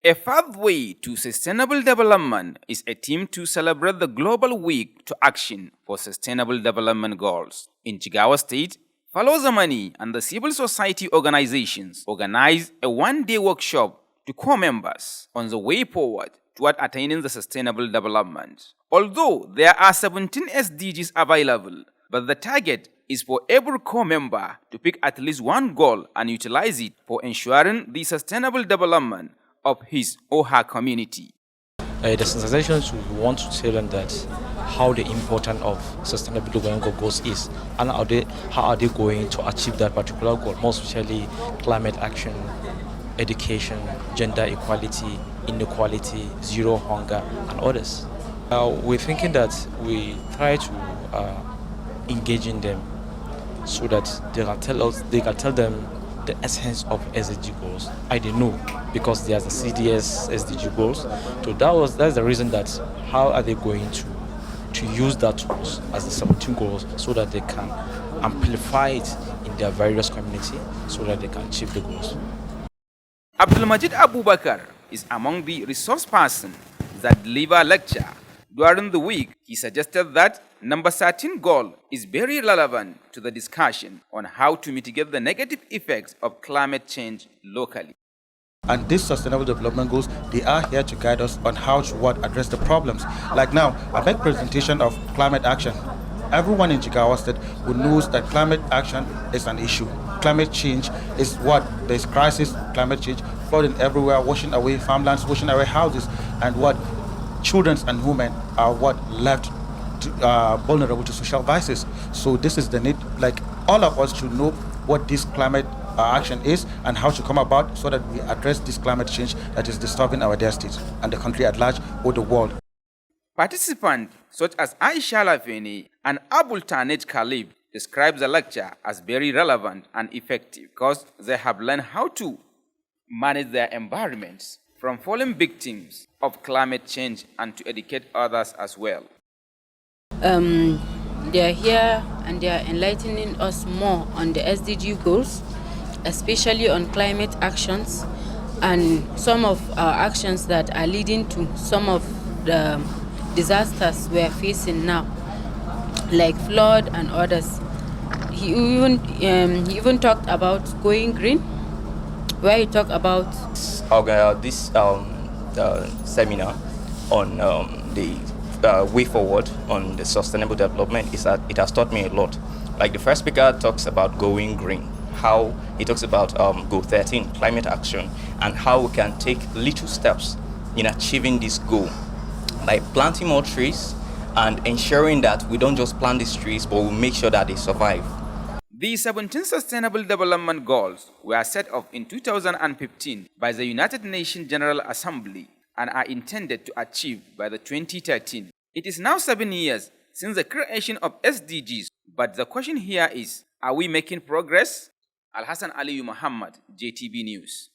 A pathway to sustainable development is a theme to celebrate the Global Week to Action for Sustainable Development Goals. In Jigawa State, Follow the Money and the civil society organizations organized a one-day workshop to core members on the way forward toward attaining the sustainable development. Although there are 17 SDGs available, but the target is for every core member to pick at least one goal and utilize it for ensuring the sustainable development of his or her community. The sensitizations we want to tell them that how the importance of sustainable development goals is and how are they going to achieve that particular goal, most especially climate action, education, gender equality, inequality, zero hunger, and others. We're thinking that we try to engage in them so that they can tell them the essence of SDG goals. I didn't know because there's the CDS SDG goals. So that's the reason that how are they going to use that tools as the 17 goals so that they can amplify it in their various community so that they can achieve the goals. Abdulmajid Abubakar is among the resource persons that deliver a lecture. During the week, he suggested that number 13 goal is very relevant to the discussion on how to mitigate the negative effects of climate change locally. And these sustainable development goals, they are here to guide us on how to address the problems. Like now, I make presentation of climate action. Everyone in Jigawa State who knows that climate action is an issue. Climate change is what? There's crisis, climate change, flooding everywhere, washing away farmlands, washing away houses, and what? Children and women are left vulnerable to social vices. So this is the need, like all of us should know what this climate action is and how to come about so that we address this climate change that is disturbing our dear state and the country at large or the world. Participants such as Aisha Lafeni and Abul Tanej Khalib describe the lecture as very relevant and effective because they have learned how to manage their environments from fallen victims of climate change and to educate others as well. They are here and they are enlightening us more on the SDG goals, especially on climate actions and some of our actions that are leading to some of the disasters we are facing now, like flood and others. He even talked about going green, where he talked about this seminar on the way forward on the sustainable development is that it has taught me a lot. Like the first speaker talks about going green, how he talks about goal 13, climate action, and how we can take little steps in achieving this goal by planting more trees and ensuring that we don't just plant these trees, but we make sure that they survive. The 17 Sustainable Development Goals were set up in 2015 by the United Nations General Assembly and are intended to achieve by the 2013. It is now 7 years since the creation of SDGs, but the question here is, are we making progress? Al Hassan Aliyu Muhammad, JTB News.